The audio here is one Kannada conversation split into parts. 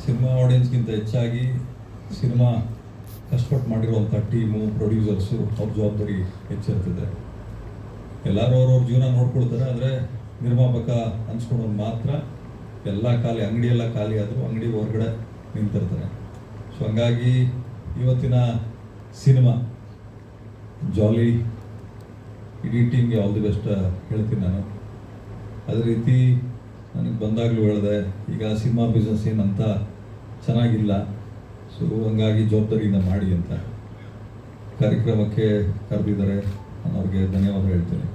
ಸಿನಿಮಾ ಆಡಿಯನ್ಸ್ಗಿಂತ ಹೆಚ್ಚಾಗಿ ಸಿನಿಮಾ ಕಷ್ಟಪಟ್ಟು ಮಾಡಿರುವಂಥ ಟೀಮು, ಪ್ರೊಡ್ಯೂಸರ್ಸು, ಅವ್ರ ಜವಾಬ್ದಾರಿ ಹೆಚ್ಚಿರ್ತದೆ. ಎಲ್ಲರೂ ಅವ್ರವ್ರ ಜೀವನ ನೋಡ್ಕೊಳ್ತಾರೆ. ಆದರೆ ನಿರ್ಮಾಪಕ ಅನ್ಸ್ಕೊಳೋದು ಮಾತ್ರ ಎಲ್ಲ ಖಾಲಿ, ಅಂಗಡಿಯೆಲ್ಲ ಖಾಲಿ ಆದರೂ ಅಂಗಡಿ ಹೊರಗಡೆ ನಿಂತಿರ್ತಾರೆ. ಸೊ ಹಂಗಾಗಿ ಇವತ್ತಿನ ಸಿನಿಮಾ ಜಾಲಿ, ಇಡೀ ಟೀಮ್ಗೆ ಆಲ್ ದಿ ಬೆಸ್ಟ್ ಹೇಳ್ತೀನಿ ನಾನು. ಅದೇ ರೀತಿ ನನಗೆ ಬಂದಾಗಲೂ ಹೇಳಿದೆ, ಈಗ ಸಿನಿಮಾ ಬಿಸ್ನೆಸ್ ಏನಂತ ಚೆನ್ನಾಗಿಲ್ಲ, ಸೊ ಹಂಗಾಗಿ ಜವಾಬ್ದಾರಿಯಿಂದ ಮಾಡಿ ಅಂತ ಕಾರ್ಯಕ್ರಮಕ್ಕೆ ಕರೆದಿದ್ದಾರೆ. ನಾನು ಅವ್ರಿಗೆ ಧನ್ಯವಾದ ಹೇಳ್ತೀನಿ.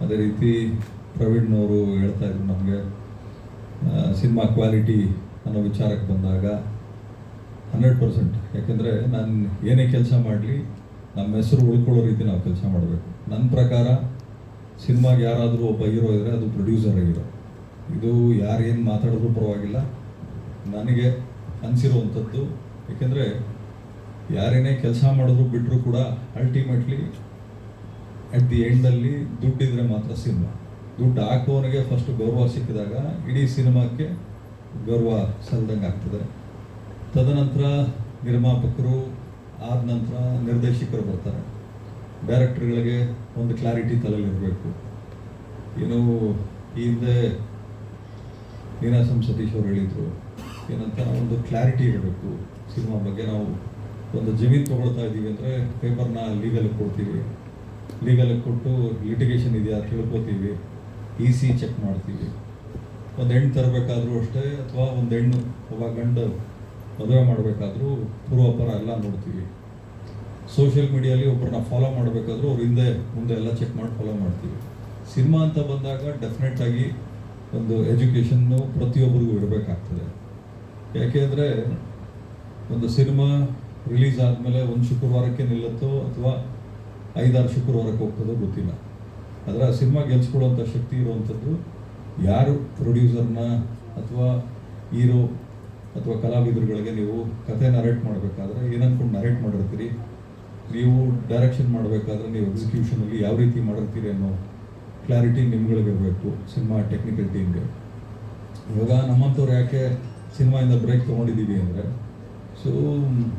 ಅದೇ ರೀತಿ ಪ್ರವೀಣ್ನವರು ಹೇಳ್ತಾ ಇದ್ರು ನಮಗೆ ಸಿನಿಮಾ ಕ್ವಾಲಿಟಿ ಅನ್ನೋ ವಿಚಾರಕ್ಕೆ ಬಂದಾಗ 100%. ಯಾಕೆಂದರೆ ನಾನು ಏನೇ ಕೆಲಸ ಮಾಡಲಿ ನಮ್ಮ ಹೆಸರು ಉಳ್ಕೊಳ್ಳೋ ರೀತಿ ನಾವು ಕೆಲಸ ಮಾಡಬೇಕು. ನನ್ನ ಪ್ರಕಾರ ಸಿನಿಮಾಗೆ ಯಾರಾದರೂ ಒಬ್ಬ ಹೀರೋ ಇದ್ದರೆ ಅದು ಪ್ರೊಡ್ಯೂಸರ್ ಹೀರೋ. ಇದು ಯಾರೇನು ಮಾತಾಡಿದ್ರೂ ಪರವಾಗಿಲ್ಲ, ನನಗೆ ಅನಿಸಿರುವಂಥದ್ದು. ಏಕೆಂದರೆ ಯಾರೇನೇ ಕೆಲಸ ಮಾಡಿದ್ರು ಬಿಟ್ಟರು ಕೂಡ ಅಲ್ಟಿಮೇಟ್ಲಿ ಅಟ್ ದಿ ಎಂಡಲ್ಲಿ ದುಡ್ಡಿದ್ರೆ ಮಾತ್ರ ಸಿನಿಮಾ. ದುಡ್ಡು ಹಾಕೋನಿಗೆ ಫಸ್ಟ್ ಗೌರವ ಸಿಕ್ಕಿದಾಗ ಇಡೀ ಸಿನಿಮಾಕ್ಕೆ ಗೌರವ ಸಲ್ದಂಗೆ ಆಗ್ತದೆ. ತದನಂತರ ನಿರ್ಮಾಪಕರು, ಆದ ನಂತರ ನಿರ್ದೇಶಕರು ಬರ್ತಾರೆ. ಡೈರೆಕ್ಟರ್ಗಳಿಗೆ ಒಂದು ಕ್ಲಾರಿಟಿ ತಲೆಯಲ್ಲಿರಬೇಕು. ಏನು ಈ ಹಿಂದೆ ನೀನಾಸಂ ಸತೀಶ್ ಅವರು ಹೇಳಿದರು, ಏನಂತ ಒಂದು ಕ್ಲಾರಿಟಿ ಇರಬೇಕು ಸಿನಿಮಾ ಬಗ್ಗೆ. ನಾವು ಒಂದು ಜಮೀನು ತೊಗೊಳ್ತಾ ಇದ್ದೀವಿ ಅಂದರೆ ಪೇಪರ್ನ ಲೀಗಲ್ಗೆ ಕೊಡ್ತೀವಿ, ಲೀಗಲ್ಗೆ ಕೊಟ್ಟು ಲಿಟಿಗೇಷನ್ ಇದೆಯಾ ತಿಳ್ಕೊತೀವಿ, EC ಚೆಕ್ ಮಾಡ್ತೀವಿ. ಒಂದು ಹೆಣ್ಣು ತರಬೇಕಾದ್ರೂ ಅಷ್ಟೇ, ಅಥವಾ ಒಂದು ಹೆಣ್ಣು ಒಬ್ಬ ಗಂಡು ಮದುವೆ ಮಾಡಬೇಕಾದ್ರೂ ಪೂರ್ವಾಪರ ಎಲ್ಲ ನೋಡ್ತೀವಿ. ಸೋಷಿಯಲ್ ಮೀಡಿಯಲ್ಲಿ ಒಬ್ಬರನ್ನ ಫಾಲೋ ಮಾಡಬೇಕಾದ್ರೂ ಅವ್ರ ಹಿಂದೆ ಮುಂದೆ ಎಲ್ಲ ಚೆಕ್ ಮಾಡಿ ಫಾಲೋ ಮಾಡ್ತೀವಿ. ಸಿನಿಮಾ ಅಂತ ಬಂದಾಗ ಡೆಫಿನೆಟಾಗಿ ಒಂದು ಎಜುಕೇಷನ್ನು ಪ್ರತಿಯೊಬ್ಬರಿಗೂ ಇರಬೇಕಾಗ್ತದೆ. ಯಾಕೆಂದರೆ ಒಂದು ಸಿನಿಮಾ ರಿಲೀಸ್ ಆದಮೇಲೆ ಒಂದು ಶುಕ್ರವಾರಕ್ಕೆ ನಿಲ್ಲುತ್ತೋ ಅಥವಾ 5-6 ಶುಕ್ರವಾರಕ್ಕೆ ಹೋಗ್ತದೋ ಗೊತ್ತಿಲ್ಲ. ಆದರೆ ಆ ಸಿನಿಮಾ ಗೆಲ್ಸ್ಕೊಳ್ಳುವಂಥ ಶಕ್ತಿ ಇರುವಂಥದ್ದು ಯಾರು ಪ್ರೊಡ್ಯೂಸರ್ನ ಅಥವಾ ಹೀರೋ ಅಥವಾ ಕಲಾವಿದರುಗಳಿಗೆ ನೀವು ಕತೆ ನರೇಟ್ ಮಾಡಬೇಕಾದ್ರೆ ಏನನ್ಕೊಂಡು ನರೇಟ್ ಮಾಡಿರ್ತೀರಿ, ನೀವು ಡೈರೆಕ್ಷನ್ ಮಾಡಬೇಕಾದ್ರೆ ನೀವು ಎಕ್ಸಿಕ್ಯೂಷನಲ್ಲಿ ಯಾವ ರೀತಿ ಮಾಡಿರ್ತೀರಿ ಅನ್ನೋ ಕ್ಲಾರಿಟಿ ನಿಮ್ಗಳಿಗಿರಬೇಕು ಸಿನಿಮಾ ಟೆಕ್ನಿಕಲ್ ಟೀಮ್ಗೆ. ಇವಾಗ ನಮ್ಮಂಥವ್ರು ಯಾಕೆ ಸಿನಿಮಾಯಿಂದ ಬ್ರೇಕ್ ತೊಗೊಂಡಿದ್ದೀವಿ ಅಂದರೆ, ಸೊ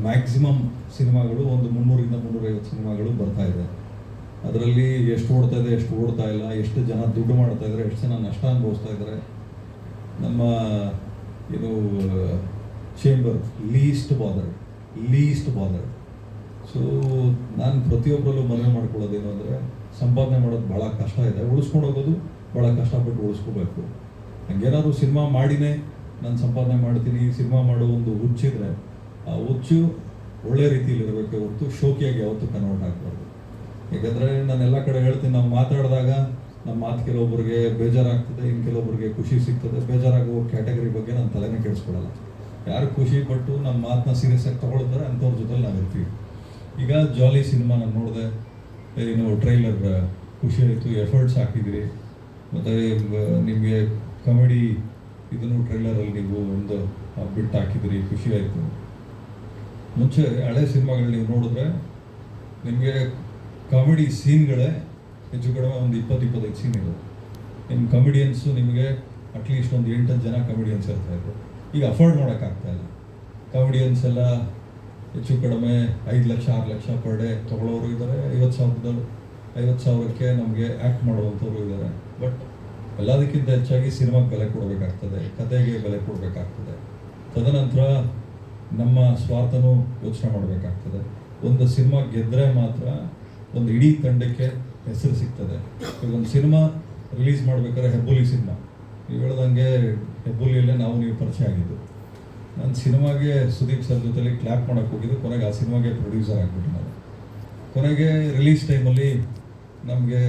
ಮ್ಯಾಕ್ಸಿಮಮ್ ಸಿನಿಮಾಗಳು ಒಂದು 300-350 ಸಿನಿಮಾಗಳು ಬರ್ತಾ ಇದೆ. ಅದರಲ್ಲಿ ಎಷ್ಟು ಓಡ್ತಾ ಇದೆ, ಎಷ್ಟು ಓಡ್ತಾ ಇಲ್ಲ, ಎಷ್ಟು ಜನ ದುಡ್ಡು ಮಾಡ್ತಾ ಇದ್ದಾರೆ, ಎಷ್ಟು ಜನ ನಷ್ಟ ಅನುಭವಿಸ್ತಾ ಇದ್ದಾರೆ. ನಮ್ಮ ಏನು ಚೇಂಬರ್ ಲೀಸ್ಟ್ ಬಾದರ್ಡ್. ಸೊ ನಾನು ಪ್ರತಿಯೊಬ್ಬರಲ್ಲೂ ಮನವಿ ಮಾಡ್ಕೊಳ್ಳೋದೇನು ಅಂದರೆ, ಸಂಪಾದನೆ ಮಾಡೋದು ಭಾಳ ಕಷ್ಟ ಇದೆ, ಉಳಿಸ್ಕೊಂಡು ಹೋಗೋದು ಭಾಳ ಕಷ್ಟಪಟ್ಟು ಉಳಿಸ್ಕೋಬೇಕು. ಹಂಗೇನಾದ್ರು ಸಿನಿಮಾ ಮಾಡಿನೇ ನಾನು ಸಂಪಾದನೆ ಮಾಡ್ತೀನಿ, ಸಿನಿಮಾ ಮಾಡೋ ಒಂದು ಹುಚ್ಚಿದ್ರೆ ಆ ಹುಚ್ಚು ಒಳ್ಳೆ ರೀತಿಯಲ್ಲಿ ಇರಬೇಕು ಹೊರತು ಶೋಕಿಯಾಗಿ ಯಾವತ್ತೂ ಕನ್ವರ್ಟ್ ಆಗಬಾರ್ದು. ಯಾಕಂದರೆ ನಾನು ಎಲ್ಲ ಕಡೆ ಹೇಳ್ತೀನಿ, ನಾವು ಮಾತಾಡಿದಾಗ ನಮ್ಮ ಮಾತು ಕೆಲವೊಬ್ಬರಿಗೆ ಬೇಜಾರಾಗ್ತದೆ, ಇನ್ನು ಕೆಲವೊಬ್ಬರಿಗೆ ಖುಷಿ ಸಿಗ್ತದೆ. ಬೇಜಾರಾಗುವ ಕ್ಯಾಟಗರಿ ಬಗ್ಗೆ ನಾನು ತಲೆನೇ ಕೆಡಿಸ್ಕೊಳ್ಳಲ್ಲ. ಯಾರು ಖುಷಿ ಪಟ್ಟು ನಮ್ಮ ಮಾತನ್ನ ಸೀರಿಯಸ್ ಆಗಿ ತೊಗೊಳ್ತಾರೆ ಅಂಥವ್ರ ಜೊತೆಲಿ ನಾವು ಇರ್ತೀವಿ. ಈಗ ಜಾಲಿ ಸಿನಿಮಾ ನಾನು ನೋಡಿದೆ, ಏನು ಟ್ರೈಲರ್ ಖುಷಿ ಆಯಿತು, ಎಫರ್ಟ್ಸ್ ಹಾಕಿದಿರಿ. ಮತ್ತು ನಿಮಗೆ ಕಾಮಿಡಿ ಇದನ್ನು ಟ್ರೈಲರಲ್ಲಿ ನೀವು ಒಂದು ಬಿಟ್ಟು ಹಾಕಿದಿರಿ, ಖುಷಿ ಆಯಿತು. ಮುಂಚೆ ಹಳೆ ಸಿನಿಮಾಗಳು ನೀವು ನೋಡಿದ್ರೆ ನಿಮಗೆ ಕಾಮಿಡಿ ಸೀನ್ಗಳೇ ಹೆಚ್ಚು ಕಡಿಮೆ ಒಂದು 20-25 ಸೀನ್ ಇರೋದು. ನಿಮ್ಮ ಕಾಮಿಡಿಯನ್ಸು ನಿಮಗೆ ಅಟ್ಲೀಸ್ಟ್ ಒಂದು 8-10 ಜನ ಕಾಮಿಡಿಯನ್ಸ್ ಇರ್ತಾಯಿದ್ರು. ಈಗ ಅಫೋರ್ಡ್ ಮಾಡೋಕ್ಕಾಗ್ತಾಯಿಲ್ಲ. ಕಾಮಿಡಿಯನ್ಸ್ ಎಲ್ಲ ಹೆಚ್ಚು ಕಡಿಮೆ 5 ಲಕ್ಷ 6 ಲಕ್ಷ ಪರ್ ಡೇ ತೊಗೊಳ್ಳೋರು ಇದ್ದಾರೆ, 50,000ಕ್ಕೆ ನಮಗೆ ಆ್ಯಕ್ಟ್ ಮಾಡುವಂಥವ್ರು ಇದ್ದಾರೆ. ಬಟ್ ಎಲ್ಲದಕ್ಕಿಂತ ಹೆಚ್ಚಾಗಿ ಸಿನಿಮಾಗೆ ಬೆಲೆ ಕೊಡಬೇಕಾಗ್ತದೆ, ಕತೆಗೆ ಬೆಲೆ ಕೊಡಬೇಕಾಗ್ತದೆ. ತದನಂತರ ನಮ್ಮ ಸ್ವಾರ್ಥನೂ ಯೋಚನೆ ಮಾಡಬೇಕಾಗ್ತದೆ. ಒಂದು ಸಿನಿಮಾ ಗೆದ್ದರೆ ಮಾತ್ರ ಒಂದು ಇಡೀ ತಂಡಕ್ಕೆ ಹೆಸರು ಸಿಗ್ತದೆ. ಈಗ ಒಂದು ಸಿನಿಮಾ ರಿಲೀಸ್ ಮಾಡಬೇಕಾದ್ರೆ ಹೆಬ್ಬುಲಿ ಸಿನಿಮಾ, ನೀವು ಹೇಳ್ದಂಗೆ ಹೆಬ್ಬುಲಿಯಲ್ಲೇ ನೀವು ಪರಿಚಯ ಆಗಿದ್ದು. ನಾನು ಸಿನಿಮಾಗೆ ಸುದೀಪ್ ಸರ್ ಜೊತೆಲಿ ಕ್ಲ್ಯಾಪ್ ಮಾಡೋಕ್ಕೆ ಹೋಗಿದ್ದು, ಕೊನೆಗೆ ಆ ಸಿನಿಮಾಗೆ ಪ್ರೊಡ್ಯೂಸರ್ ಆಗಿಬಿಟ್ಟು ನಾನು. ಕೊನೆಗೆ ರಿಲೀಸ್ ಟೈಮಲ್ಲಿ ನಮಗೆ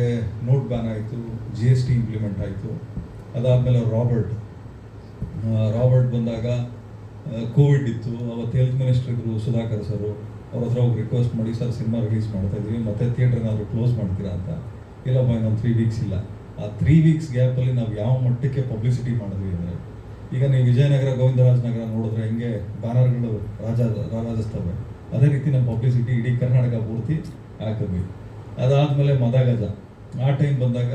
ನೋಟ್ ಬ್ಯಾನ್ ಆಯಿತು, GST ಇಂಪ್ಲಿಮೆಂಟ್ ಆಯಿತು. ಅದಾದಮೇಲೆ ರಾಬರ್ಟ್ ಬಂದಾಗ ಕೋವಿಡ್ ಇತ್ತು. ಅವತ್ತು ಹೆಲ್ತ್ ಮಿನಿಸ್ಟರ್ ಇದ್ದರು ಸುಧಾಕರ್ ಸರು. ಅವ್ರ ಹತ್ರ ಹೋಗಿ ರಿಕ್ವೆಸ್ಟ್ ಮಾಡಿ, ಸರ್ ಸಿನಿಮಾ ರಿಲೀಸ್ ಮಾಡ್ತಾಯಿದ್ವಿ, ಮತ್ತೆ ಥಿಯೇಟ್ರ್ ಏನಾದರೂ ಕ್ಲೋಸ್ ಮಾಡ್ತೀರಾ ಅಂತ. ಇಲ್ಲಪ್ಪ ಇನ್ನೊಂದು 3 ವೀಕ್ಸ್ ಇಲ್ಲ. ಆ 3 ವೀಕ್ಸ್ ಗ್ಯಾಪಲ್ಲಿ ನಾವು ಯಾವ ಮಟ್ಟಕ್ಕೆ ಪಬ್ಲಿಸಿಟಿ ಮಾಡಿದ್ವಿ ಅಂದರೆ, ಈಗ ನೀವು ವಿಜಯನಗರ, ಗೋವಿಂದರಾಜನಗರ ನೋಡಿದ್ರೆ ಹೆಂಗೆ ಬ್ಯಾನರ್ಗಳು ರಾರಾಜಿಸ್ತವೆ, ಅದೇ ರೀತಿ ನಮ್ಮ ಪಬ್ಲಿಸಿಟಿ ಇಡೀ ಕರ್ನಾಟಕ ಪೂರ್ತಿ ಹಾಕಿದ್ವಿ. ಅದಾದಮೇಲೆ ಮದಗಜ ಆ ಟೈಮ್ ಬಂದಾಗ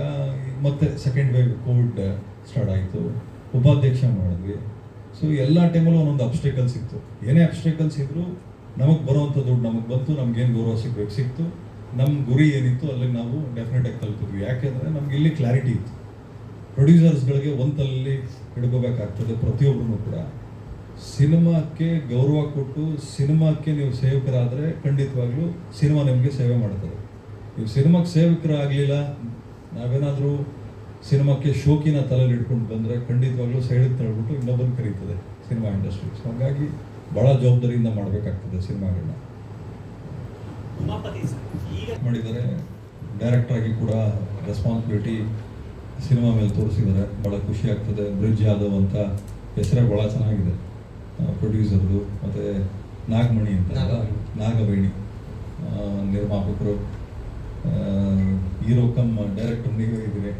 ಮತ್ತೆ ಸೆಕೆಂಡ್ ವೇವ್ ಕೋವಿಡ್ ಸ್ಟಾರ್ಟ್ ಆಯಿತು. ಉಪಾಧ್ಯಕ್ಷ ಮಾಡಿದ್ವಿ. ಸೊ ಎಲ್ಲ ಟೈಮಲ್ಲೂ ಒಂದೊಂದು ಅಬ್ಸ್ಟೇಕಲ್ಸ್ ಇತ್ತು. ಏನೇ ಅಬ್ಸ್ಟೇಕಲ್ಸ್ ಇದ್ದರೂ ನಮಗೆ ಬರುವಂಥ ದುಡ್ಡು ನಮಗೆ ಬಂತು, ನಮಗೇನು ಗೌರವ ಸಿಕ್ತು, ನಮ್ಮ ಗುರಿ ಏನಿತ್ತು ಅಲ್ಲಿಗೆ ನಾವು ಡೆಫಿನೆಟಾಗಿ ತಲುಪಿದ್ವಿ. ಯಾಕೆಂದರೆ ನಮ್ಗೆ ಇಲ್ಲಿ ಕ್ಲಾರಿಟಿ ಇತ್ತು. ಪ್ರೊಡ್ಯೂಸರ್ಸ್ಗಳಿಗೆ ಒಂತಲ್ಲಿ ಹಿಡ್ಕೋಬೇಕಾಗ್ತದೆ. ಪ್ರತಿಯೊಬ್ಬರೂ ಕೂಡ ಸಿನಿಮಾಕ್ಕೆ ಗೌರವ ಕೊಟ್ಟು ಸಿನಿಮಾಕ್ಕೆ ನೀವು ಸೇವಕರಾದರೆ ಖಂಡಿತವಾಗ್ಲೂ ಸಿನಿಮಾ ನಿಮಗೆ ಸೇವೆ ಮಾಡ್ತದೆ. ನೀವು ಸಿನಿಮಾಕ್ಕೆ ಸೇವಕರಾಗಲಿಲ್ಲ, ನಾವೇನಾದರೂ ಸಿನಿಮಾಕ್ಕೆ ಶೋಕಿನ ತಲೆಯಲ್ಲಿ ಇಟ್ಕೊಂಡು ಬಂದರೆ ಖಂಡಿತವಾಗ್ಲೂ ಸೈಡಿಗೆ ತಳ್ಬಿಟ್ಟು ಇನ್ನೊಬ್ಬರು ಕರೀತದೆ ಸಿನಿಮಾ ಇಂಡಸ್ಟ್ರಿ. ಸೊ ಹಾಗಾಗಿ ಭಾಳ ಜವಾಬ್ದಾರಿಯಿಂದ ಮಾಡಬೇಕಾಗ್ತದೆ ಸಿನಿಮಾಗಳನ್ನ. ಮಾಡಿದ್ದಾರೆ ಡೈರೆಕ್ಟರ್ ಆಗಿ ಕೂಡ ರೆಸ್ಪಾನ್ಸಿಬಿಲಿಟಿ ಸಿನಿಮಾ ಮೇಲೆ ತೋರಿಸಿದ್ದಾರೆ. ಭಾಳ ಖುಷಿ ಆಗ್ತದೆ. ಬ್ರಿಡ್ಜ್ ಯಾದವ್ ಅಂತ ಹೆಸರೇ ಭಾಳ ಚೆನ್ನಾಗಿದೆ ಪ್ರೊಡ್ಯೂಸರ್ದು. ಮತ್ತು ನಾಗಮಣಿ ಅಂತ ನಾಗವೇಣಿ ನಿರ್ಮಾಪಕರು, ಹೀರೋ ಕಮ್ ಡೈರೆಕ್ಟರ್ ನೀವೇ ಇದ್ದೀರಿ.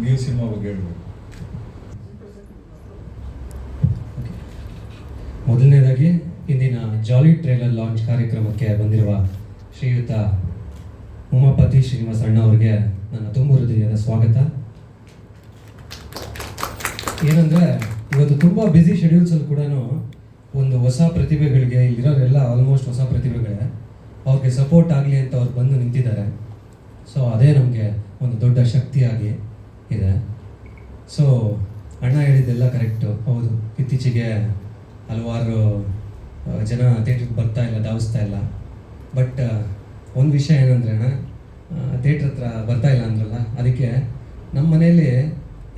ನೀವು ಸಿನಿಮಾ ಬಗ್ಗೆ ಹೇಳ್ಬೇಕು. ಮೊದಲನೇದಾಗಿ ಇಂದಿನ ಜಾಲಿ ಟ್ರೇಲರ್ ಲಾಂಚ್ ಕಾರ್ಯಕ್ರಮಕ್ಕೆ ಬಂದಿರುವ ಶ್ರೀಯುತ ಉಮಾಪತಿ ಶ್ರೀನಿವಾಸ ಅಣ್ಣ ಅವರಿಗೆ ನನ್ನ ತುಂಬ ಹೃದಯದ ಸ್ವಾಗತ. ಏನಂದರೆ ಇವತ್ತು ತುಂಬ ಬ್ಯುಸಿ ಶೆಡ್ಯೂಲ್ಸಲ್ಲಿ ಕೂಡ ಒಂದು ಹೊಸ ಪ್ರತಿಭೆಗಳಿಗೆ, ಇಲ್ಲಿರೋರೆಲ್ಲ ಆಲ್ಮೋಸ್ಟ್ ಹೊಸ ಪ್ರತಿಭೆಗಳೇ, ಅವ್ರಿಗೆ ಸಪೋರ್ಟ್ ಆಗಲಿ ಅಂತ ಅವ್ರು ಬಂದು ನಿಂತಿದ್ದಾರೆ. ಸೊ ಅದೇ ನಮಗೆ ಒಂದು ದೊಡ್ಡ ಶಕ್ತಿಯಾಗಿ ಇದೆ. ಸೊ ಅಣ್ಣ ಹೇಳಿದ್ದೆಲ್ಲ ಕರೆಕ್ಟು, ಹೌದು. ಇತ್ತೀಚೆಗೆ ಹಲವಾರು ಜನ ಥಿಯೇಟ್ರಿಗೆ ಬರ್ತಾ ಇಲ್ಲ, ಧಾವಿಸ್ತಾ ಇಲ್ಲ. ಬಟ್ ಒಂದು ವಿಷಯ ಏನಂದರೆ ಅಣ್ಣ, ಥಿಯೇಟ್ರ್ ಹತ್ರ ಬರ್ತಾ ಇಲ್ಲ ಅಂದ್ರಲ್ಲ, ಅದಕ್ಕೆ ನಮ್ಮ ಮನೆಯಲ್ಲಿ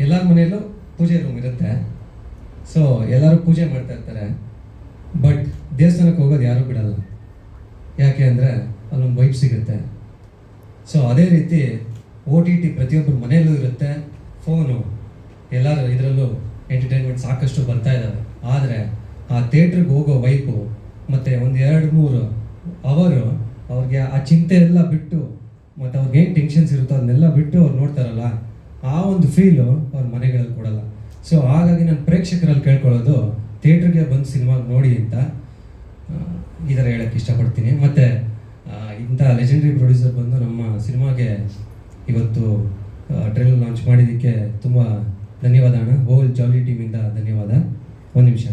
ಎಲ್ಲರ ಮನೆಯಲ್ಲೂ ಪೂಜೆ ರೂಮ್ ಇರುತ್ತೆ. ಸೊ ಎಲ್ಲರೂ ಪೂಜೆ ಮಾಡ್ತಾ ಇರ್ತಾರೆ. ಬಟ್ ದೇವಸ್ಥಾನಕ್ಕೆ ಹೋಗೋದು ಯಾರೂ ಬಿಡಲ್ಲ. ಯಾಕೆ ಅಂದರೆ ಅಲ್ಲೊಂದು ವೈಬ್ ಸಿಗುತ್ತೆ. ಸೊ ಅದೇ ರೀತಿ OTT ಪ್ರತಿಯೊಬ್ಬರ ಮನೆಯಲ್ಲೂ ಇರುತ್ತೆ. ಫೋನು ಎಲ್ಲರ ಇದರಲ್ಲೂ ಎಂಟರ್ಟೈನ್ಮೆಂಟ್ ಸಾಕಷ್ಟು ಬರ್ತಾ ಇದ್ದಾವೆ. ಆದರೆ ಆ ಥಿಯೇಟ್ರಿಗೆ ಹೋಗೋ ವೈಬು ಮತ್ತು ಒಂದು 2-3 ಅವರು ಅವ್ರಿಗೆ ಆ ಚಿಂತೆ ಎಲ್ಲ ಬಿಟ್ಟು ಮತ್ತು ಅವ್ರಿಗೆ ಏನು ಟೆನ್ಷನ್ಸ್ ಇರುತ್ತೋ ಅದನ್ನೆಲ್ಲ ಬಿಟ್ಟು ಅವ್ರು ನೋಡ್ತಾರಲ್ಲ, ಆ ಒಂದು ಫೀಲು ಅವ್ರ ಮನೆಗಳಲ್ಲಿ ಕೊಡಲ್ಲ. ಸೊ ಹಾಗಾಗಿ ನಾನು ಪ್ರೇಕ್ಷಕರಲ್ಲಿ ಕೇಳ್ಕೊಳ್ಳೋದು, ಥಿಯೇಟ್ರಿಗೆ ಬಂದು ಸಿನಿಮಾ ನೋಡಿ ಅಂತ ಈ ಥರ ಹೇಳೋಕ್ಕೆ ಇಷ್ಟಪಡ್ತೀನಿ. ಮತ್ತು ಇಂಥ ಲೆಜೆಂಡ್ರಿ ಪ್ರೊಡ್ಯೂಸರ್ ಬಂದು ನಮ್ಮ ಸಿನಿಮಾಗೆ ಇವತ್ತು ಟ್ರೈಲರ್ ಲಾಂಚ್ ಮಾಡಿದ್ದಕ್ಕೆ ತುಂಬ ಧನ್ಯವಾದ ಅಣ್ಣ. ಹೋಲ್ ಜಾಲಿ ಟೀಮಿಂದ ಧನ್ಯವಾದ. ಒಂದು ನಿಮಿಷ.